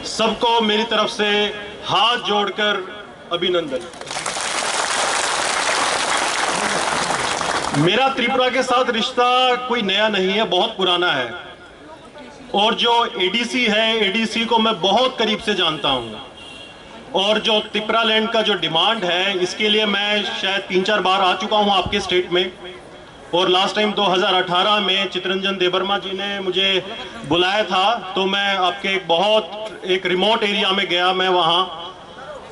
सबको मेरी तरफ से हाथ जोड़कर अभिनंदन। मेरा त्रिपुरा के साथ रिश्ता कोई नया नहीं है, बहुत पुराना है। और जो एडीसी है, एडीसी को मैं बहुत करीब से जानता हूं। और जो त्रिपुरा लैंड का जो डिमांड है, इसके लिए मैं शायद 3-4 बार आ चुका हूं आपके स्टेट में। और लास्ट टाइम 2018 में चितरंजन देबबर्मा जी ने मुझे बुलाया था, तो मैं आपके एक रिमोट एरिया में गया मैं वहाँ,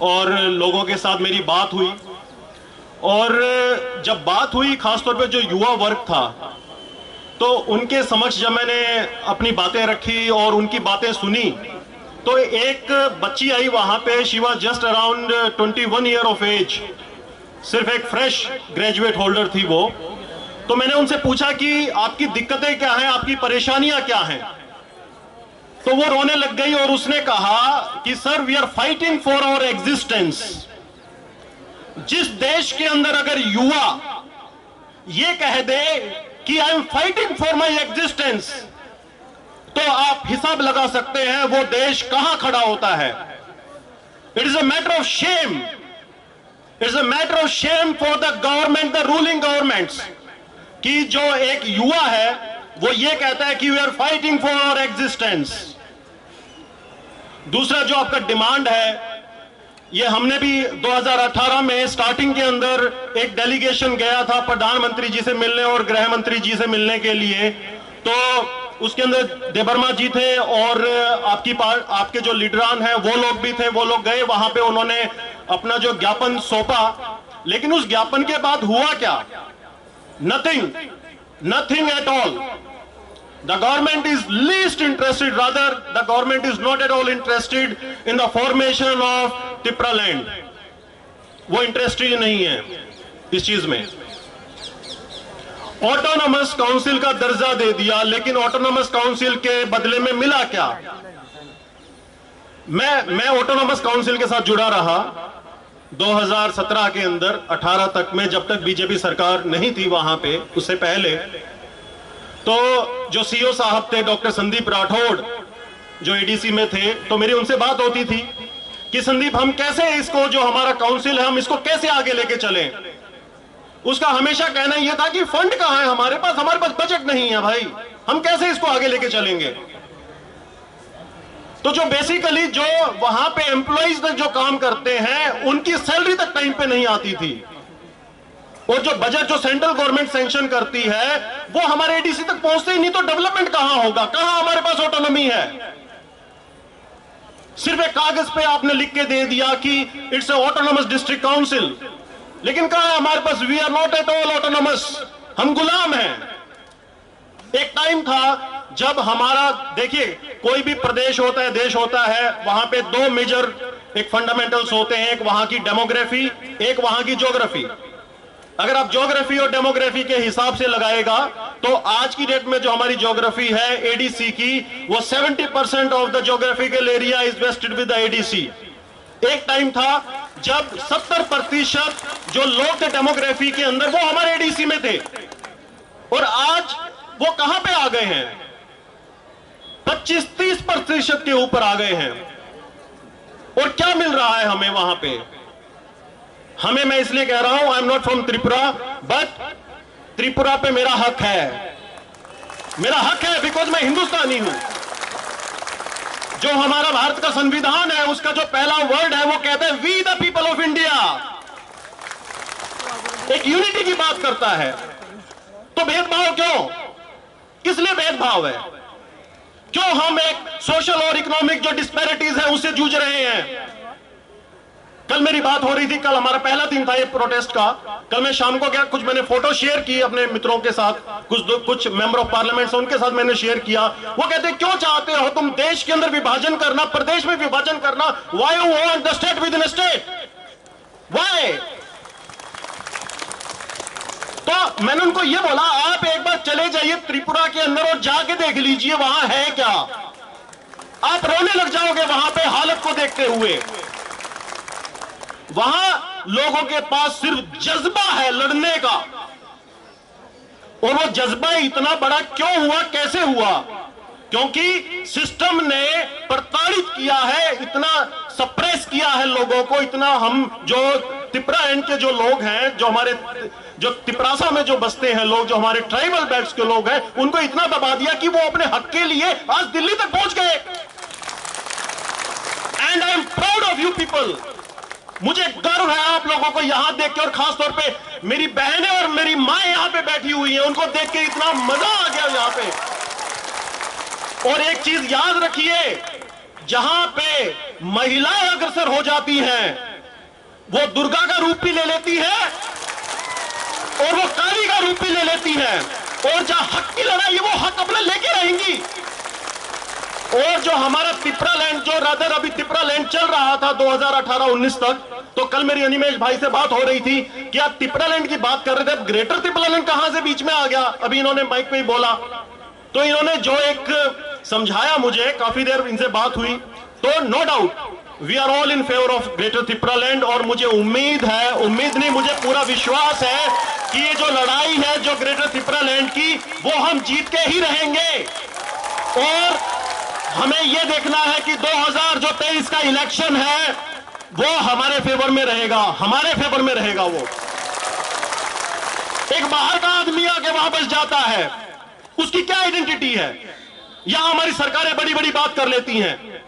और लोगों के साथ मेरी बात हुई। और जब बात हुई खासतौर पे जो युवा वर्ग था, तो उनके समक्ष जब मैंने अपनी बातें रखी और उनकी बातें सुनी, तो एक बच्ची आई वहाँ पे। She was just around 21 year of age, सिर्फ एक फ्रेश ग्रेजुएट होल्डर थी वो। तो मैंने उनसे पूछा कि आपकी दिक्कतें क्या हैं, आपकी परेशानियां क्या हैं। तो वो रोने लग गई और उसने कहा कि sir, we are fighting for our existence. जिस देश के अंदर अगर युवा ये कह दे कि I am fighting for my existence, तो आप हिसाब लगा सकते हैं वो देश कहां खड़ा होता है। It is a matter of shame, it is a matter of shame for the government, the ruling governments, कि जो एक युवा है वो ये कहता है कि we are fighting for our existence. दूसरा जो आपका डिमांड है, ये हमने भी 2018 में स्टार्टिंग के अंदर एक डेलीगेशन गया था प्रधानमंत्री जी से मिलने और गृह मंत्री जी से मिलने के लिए। तो उसके अंदर देबबर्मा जी थे और आपके जो लीडरान हैं वो लोग भी थे। वो लोग गए वहां पे, उन्होंने अपना जो ज्ञापन सौंपा, लेकिन उस ज्ञापन के बाद हुआ क्या? Nothing at all. The government is least interested, rather the government is not at all interested in the formation of Tripura land. वो इंटरेस्टेड नहीं है इस चीज में। ऑटोनोमस काउंसिल का दर्जा दे दिया, लेकिन ऑटोनोमस काउंसिल के बदले में मिला क्या? मैं ऑटोनोमस काउंसिल के साथ जुड़ा रहा 2017 के अंदर 18 तक में, जब तक बीजेपी सरकार नहीं थी वहां पे। उससे पहले तो जो सीओ साहब थे डॉक्टर संदीप राठौड़, जो एडीसी में थे, तो मेरी उनसे बात होती थी कि संदीप, हम कैसे इसको, जो हमारा काउंसिल है, हम इसको कैसे आगे लेके चलें। उसका हमेशा कहना यह था कि फंड कहां है हमारे पास बजट नहीं है भाई, हम कैसे इसको आगे लेके चलेंगे। तो जो बेसिकली जो वहां पे एम्प्लॉइज जो काम करते हैं, उनकी सैलरी तक टाइम पे नहीं आती थी। और जो बजट जो सेंट्रल गवर्नमेंट सैंक्शन करती है, वो हमारे एडीसी तक पहुंचते ही नहीं। तो डेवलपमेंट कहां होगा, कहां हमारे पास ऑटोनॉमी है? सिर्फ एक कागज पे आपने लिख के दे दिया कि it's a autonomous district council, लेकिन कहां है हमारे पास? We are not at all autonomous, हम गुलाम हैं। एक टाइम था जब हमारा, देखिए, कोई भी प्रदेश होता है, देश होता है, वहां पे दो मेजर एक फंडामेंटल्स होते हैं, एक वहां की डेमोग्राफी, एक वहां की ज्योग्राफी। अगर आप ज्योग्राफी और डेमोग्राफी के हिसाब से लगाएगा, तो आज की डेट में जो हमारी ज्योग्राफी है एडीसी की, वो 70% of the geographical area is wasted with the ADC. एक टाइम था जब 70% जो लोग थे डेमोग्राफी के अंदर, वो हमारे एडीसी में थे, और आज वो कहां पे आ गए हैं? 25-30% के ऊपर आ गए हैं। और क्या मिल रहा है हमें वहां पे? हमें, मैं इसलिए कह रहा हूं, I am not from Tripura, but Tripura पे मेरा हक है। मेरा हक है बिकॉज मैं हिंदुस्तानी हूं। जो हमारा भारत का संविधान है, उसका जो पहला वर्ड है, वो कहता है we the people of India. एक यूनिटी की बात करता है। तो भेदभाव क्यों? किस लिए भेदभाव है? क्यों हम एक सोशल और इकोनॉमिक जो डिस्पैरिटीज है उससे जूझ रहे हैं? कल मेरी बात हो रही थी, कल हमारा पहला दिन था ये प्रोटेस्ट का। कल मैं शाम को क्या, कुछ मैंने फोटो शेयर की अपने मित्रों के साथ, कुछ मेंबर ऑफ पार्लियामेंट से, उनके साथ मैंने शेयर किया। वो कहते क्यों चाहते हो तुम देश के अंदर विभाजन करना, प्रदेश में विभाजन करना? Why you want the state with in state? Why? तो मैंने उनको ये बोला, आप एक बार चले जाइए त्रिपुरा के अंदर और जाके देख लीजिए वहां है क्या। आप रोने लग जाओगे वहां पे हालत को देखते हुए। वहां लोगों के पास सिर्फ जज्बा है लड़ने का, और वो जज्बा इतना बड़ा क्यों हुआ, कैसे हुआ? क्योंकि सिस्टम ने प्रताड़ित किया है, इतना सप्रेस किया है लोगों को, इतना हम जो तिपरा एंड के जो लोग हैं, जो हमारे जो तिपरासा में जो बसते हैं लोग, जो हमारे ट्राइबल बेल्ट्स के लोग हैं, उनको इतना दबा दिया कि वो अपने हक के लिए आज दिल्ली तक पहुंच गए। And I am proud of you people. मुझे गर्व है आप लोगों को यहां देख के, और खासतौर पे मेरी बहनें और मेरी माँ यहां पे बैठी हुई हैं, उनको देख के इतना मजा आ गया यहां पे। और एक चीज याद रखिए, जहां पे महिलाएं अग्रसर हो जाती हैं, वो दुर्गा का रूप भी ले लेती है और वो काली का रूप भी ले लेती है, और जहां हक की लड़ाई है वो हक अपना लेके रहेंगी। और जो हमारा तिपरा लैंड, जो रादर अभी तिपरा लैंड चल रहा था 2018-19 तक, तो कल मेरी अनिमेश भाई से बात हो रही थी कि आप तिपरा लैंड की बात कर रहे थे, ग्रेटर तिपरा लैंड कहां से बीच में आ गया? अभी इन्होंने माइक पे ही बोला, तो इन्होंने जो एक समझाया, मुझे काफी देर इनसे बात हुई, तो no doubt we are all in favour of greater Tipraland. और मुझे उम्मीद है, उम्मीद नहीं मुझे पूरा विश्वास है कि ये जो लड़ाई है जो ग्रेटर तिपरा लैंड की, वो हम जीत के ही रहेंगे। और हमें यह देखना है कि 2023 का इलेक्शन है वो हमारे फेवर में रहेगा, हमारे फेवर में रहेगा। वो एक बाहर का आदमी आके वहां बस जाता है, उसकी क्या आइडेंटिटी है? यहां हमारी सरकारें बड़ी बड़ी बात कर लेती हैं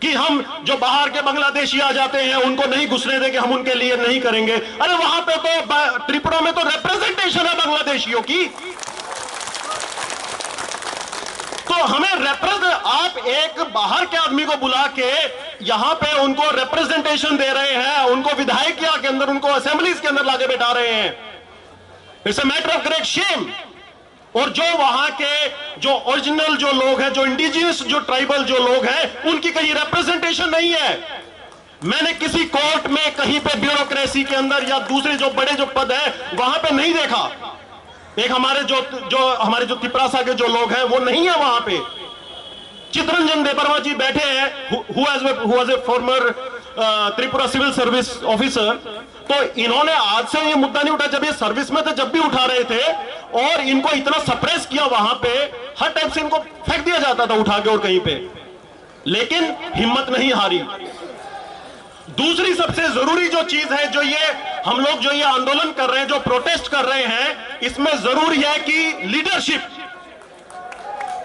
कि हम जो बाहर के बांग्लादेशी आ जाते हैं उनको नहीं घुसने देंगे, हम उनके लिए नहीं करेंगे। अरे वहां पे तो त्रिपुरा में तो रिप्रेजेंटेशन है बांग्लादेशियों की, तो हमें आप एक बाहर के आदमी को बुला के यहां पे उनको रिप्रेजेंटेशन दे रहे हैं, उनको विधायकिया के अंदर, उनको असेंबलीज के अंदर लाके बैठा रहे हैं। It's a matter of great shame. और जो वहां के जो ओरिजिनल जो लोग हैं, जो इंडिजियस जो ट्राइबल जो लोग हैं, उनकी कहीं रिप्रेजेंटेशन नहीं है। मैंने किसी कोर्ट में कहीं पे ब्यूरोक्रेसी के अंदर या दूसरे जो बड़े जो पद है वहां पे नहीं देखा। एक हमारे जो तिपरासा के जो लोग हैं वो नहीं है वहां पे। चितरंजन देबरवा जी बैठे हैं, who was a former Tripura civil service officer, तो इन्होंने आज से ये मुद्दा नहीं उठा, जब ये सर्विस में थे जब भी उठा रहे थे, और इनको इतना सप्रेस किया वहां पे, हर टाइप से इनको फेंक दिया जाता था उठा के और कहीं पे, लेकिन हिम्मत नहीं हारी। दूसरी सबसे जरूरी जो चीज है, जो ये हम लोग जो ये आंदोलन कर रहे हैं, जो प्रोटेस्ट कर रहे हैं, इसमें जरूरी है कि लीडरशिप।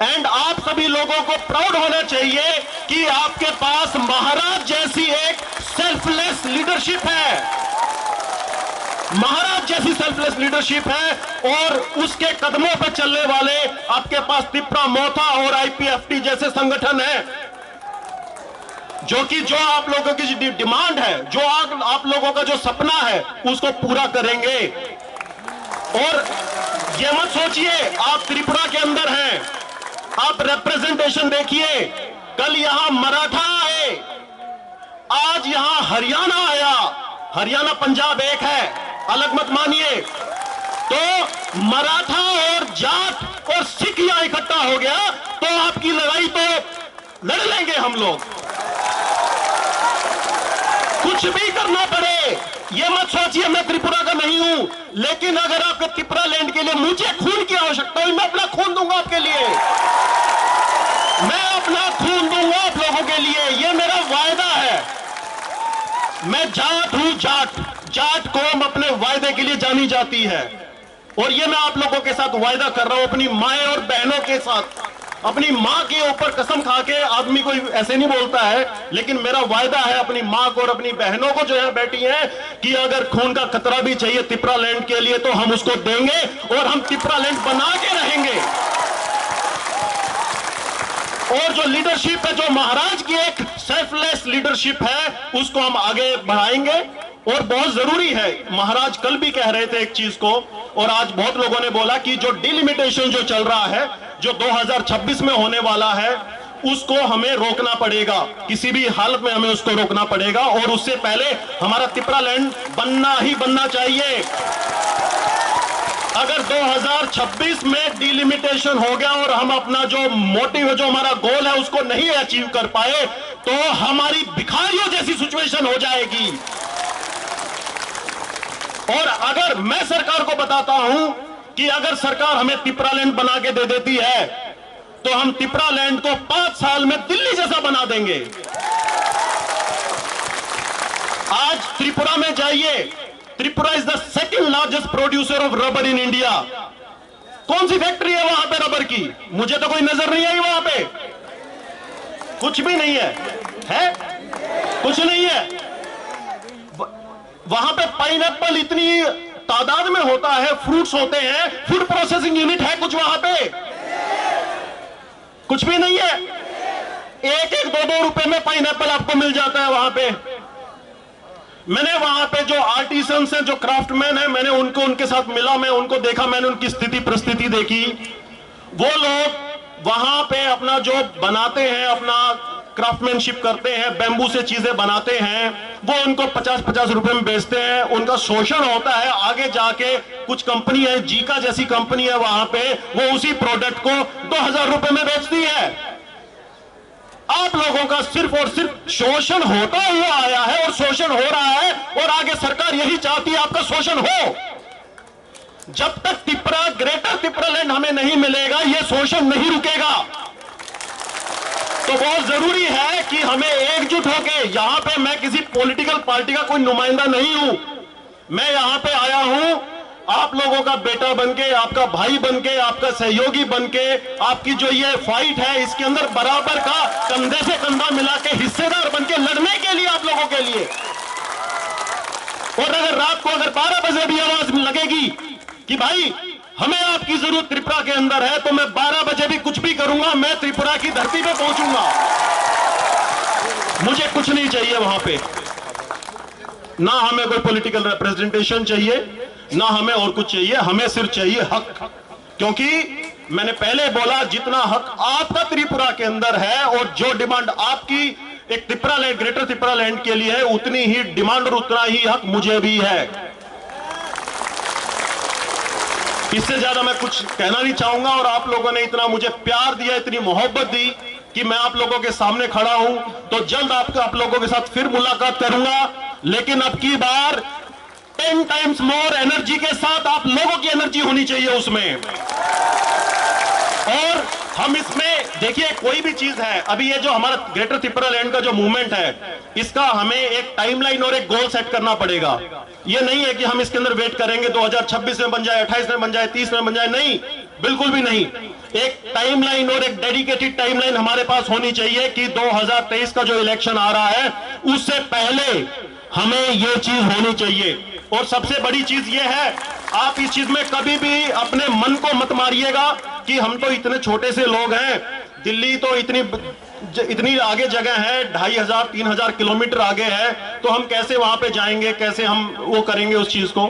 एंड आप सभी लोगों को प्राउड होना चाहिए कि आपके पास महाराज जैसी एक सेल्फलेस लीडरशिप है, महाराज जैसी सेल्फलेस लीडरशिप है। और उसके कदमों पर चलने वाले आपके पास तिपरा मोथा और आईपीएफटी जैसे संगठन है, जो आप लोगों की डिमांड है, जो आप लोगों का जो सपना है, उसको पूरा करेंगे। और ये मत सोचिए आप त्रिपुरा के अंदर हैं, आप रिप्रेजेंटेशन देखिए, कल यहां मराठा आए, आज यहां हरियाणा आया, हरियाणा पंजाब एक है, अलग मत मानिए। तो मराठा और जाट और सिख यहां इकट्ठा हो गया, तो आपकी लड़ाई तो लड़ लेंगे हम लोग, कुछ भी करना पड़े। ये मत सोचिए मैं त्रिपुरा का नहीं हूं, लेकिन अगर आपके त्रिपुरा लैंड के लिए मुझे खून की आवश्यकता हो, मैं अपना खून दूंगा आपके लिए, मैं अपना खून दूंगा आप लोगों के लिए, ये मेरा वायदा है। मैं जाट हूं, जाट कौम अपने वायदे के लिए जानी जाती है, और ये मैं आप लोगों के साथ वायदा कर रहा हूं, अपनी माएं और बहनों के साथ। अपनी मां के ऊपर कसम खा के आदमी कोई ऐसे नहीं बोलता है, लेकिन मेरा वायदा है अपनी मां को और अपनी बहनों को जो यहां बैठी हैं कि अगर खून का कतरा भी चाहिए तिपरा लैंड के लिए तो हम उसको देंगे, और हम तिपरा लैंड बना के रहेंगे। और जो लीडरशिप है, जो महाराज की एक सेल्फलेस लीडरशिप है, उसको हम आगे बढ़ाएंगे। और बहुत जरूरी है, महाराज कल भी कह रहे थे एक चीज को, और आज बहुत लोगों ने बोला कि जो डिलिमिटेशन जो चल रहा है, जो 2026 में होने वाला है, उसको हमें रोकना पड़ेगा, किसी भी हालत में हमें उसको रोकना पड़ेगा। और उससे पहले हमारा तिपरा लैंड बनना ही बनना चाहिए। अगर 2026 में डिलिमिटेशन हो गया और हम अपना जो मोटिव है, जो हमारा गोल है, उसको नहीं अचीव कर पाए, तो हमारी भिखारियों जैसी सिचुएशन हो जाएगी। और अगर मैं सरकार को बताता हूं कि अगर सरकार हमें तिपरा लैंड बना के दे देती है, तो हम त्रिपुरा लैंड को 5 साल में दिल्ली जैसा बना देंगे। आज त्रिपुरा में जाइए, Tripura is the second largest producer of rubber in India. कौन सी फैक्ट्री है वहां पे रबर की? मुझे तो कोई नजर नहीं आई वहां पे, कुछ भी नहीं है? कुछ नहीं है। वहां पे पाइनएप्पल इतनी तादाद में होता है, फ्रूट्स होते हैं, फूड प्रोसेसिंग यूनिट है कुछ वहां पे? कुछ भी नहीं है। 1-1, 2-2 रुपए में पाइनएप्पल आपको मिल जाता है वहां पे। मैंने वहां पे जो आर्टिसंस हैं, जो क्राफ्टमैन हैं, मैंने उनके साथ मिला, मैं उनको देखा, मैंने उनकी स्थिति परिस्थिति देखी। वो लोग वहां पे अपना जो बनाते हैं, अपना क्राफ्टमैनशिप करते हैं, बैम्बू से चीजें बनाते हैं, वो उनको 50-50 रुपए में बेचते हैं। उनका शोषण होता है। आगे जाके कुछ कंपनी है, जीका जैसी कंपनी है वहां पे, वो उसी प्रोडक्ट को 2000 रुपए में बेचती है। आप लोगों का सिर्फ और सिर्फ शोषण होता हुआ आया है और शोषण हो रहा है, और आगे सरकार यही चाहती है आपका शोषण हो। जब तक त्रिपुरा, ग्रेटर त्रिपुरा लैंड हमें नहीं मिलेगा, यह शोषण नहीं रुकेगा। तो बहुत जरूरी है कि हमें एकजुट होकर, यहां पे मैं किसी पॉलिटिकल पार्टी का कोई नुमाइंदा नहीं हूं, मैं यहां पे आया हूं आप लोगों का बेटा बनके, आपका भाई बनके, आपका सहयोगी बनके, आपकी जो ये फाइट है इसके अंदर बराबर का कंधे से कंधा मिला के हिस्सेदार बनके लड़ने के लिए, आप लोगों के लिए। और अगर रात को अगर 12 बजे भी आवाज लगेगी कि भाई हमें आपकी जरूरत त्रिपुरा के अंदर है, तो मैं 12 बजे भी कुछ भी करूंगा, मैं त्रिपुरा की धरती पे पहुंचूंगा। मुझे कुछ नहीं चाहिए वहां पे, ना हमें कोई पॉलिटिकल रिप्रेजेंटेशन चाहिए, ना हमें और कुछ चाहिए, हमें सिर्फ चाहिए हक। क्योंकि मैंने पहले बोला, जितना हक आपका त्रिपुरा के अंदर है और जो डिमांड आपकी एक Tripura land, greater Tripura land के लिए है, उतनी ही डिमांड और उतना ही हक मुझे भी है। इससे ज्यादा मैं कुछ कहना नहीं चाहूंगा। और आप लोगों ने इतना मुझे प्यार दिया, इतनी मोहब्बत दी कि मैं आप लोगों के सामने खड़ा हूं। तो जल्द आप लोगों के साथ फिर मुलाकात करूंगा, लेकिन अब की बार 10 टाइम्स मोर एनर्जी के साथ आप लोगों की एनर्जी होनी चाहिए उसमें। और हम इसमें देखिए, कोई भी चीज है, अभी ये जो हमारा ग्रेटर त्रिपुरा लैंड का जो मूवमेंट है, इसका हमें एक टाइमलाइन और एक गोल सेट करना पड़ेगा। ये नहीं है कि हम इसके अंदर वेट करेंगे 2026 में बन जाए, 28 में बन जाए, 30 में बन जाए, नहीं, बिल्कुल भी नहीं। एक टाइमलाइन और एक डेडिकेटेड टाइमलाइन हमारे पास होनी चाहिए कि 2023 का जो इलेक्शन आ रहा है उससे पहले हमें यह चीज होनी चाहिए। और सबसे बड़ी चीज यह है, आप इस चीज में कभी भी अपने मन को मत मारिएगा कि हम तो इतने छोटे से लोग हैं, दिल्ली तो इतनी आगे जगह है, 2500-3000 किलोमीटर आगे है, तो हम कैसे वहां पे जाएंगे, कैसे हम वो करेंगे उस चीज को।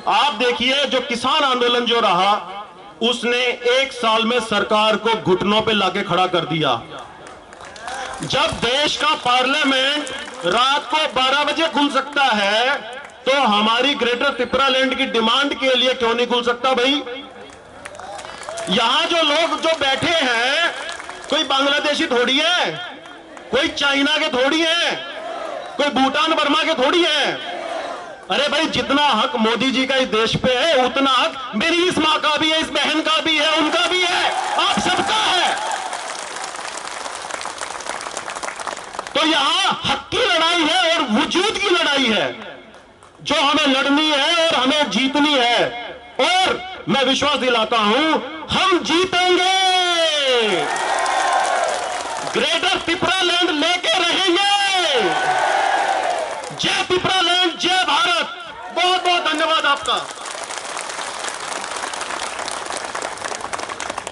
आप देखिए, जो किसान आंदोलन जो रहा, उसने 1 साल में सरकार को घुटनों पे लाके खड़ा कर दिया। जब देश का पार्लियामेंट रात को 12 बजे खुल सकता है, तो हमारी ग्रेटर त्रिपुरा लैंड की डिमांड के लिए क्यों नहीं खुल सकता भाई? यहां जो लोग जो बैठे हैं, कोई बांग्लादेशी थोड़ी है, कोई चाइना के थोड़ी है, कोई भूटान बर्मा के थोड़ी है। अरे भाई, जितना हक मोदी जी का इस देश पे है, उतना हक मेरी इस मां का भी है, इस बहन का भी है, उनका भी है, आप सबका है। तो यहां हक की लड़ाई है और वजूद की लड़ाई है, जो हमें लड़नी है और हमें जीतनी है। और मैं विश्वास दिलाता हूं, हम जीतेंगे। ग्रेटर त्रिपुरा लैंड लेके रहेंगे। जय त्रिपुरा लैंड, जय भारत। बहुत बहुत धन्यवाद आपका।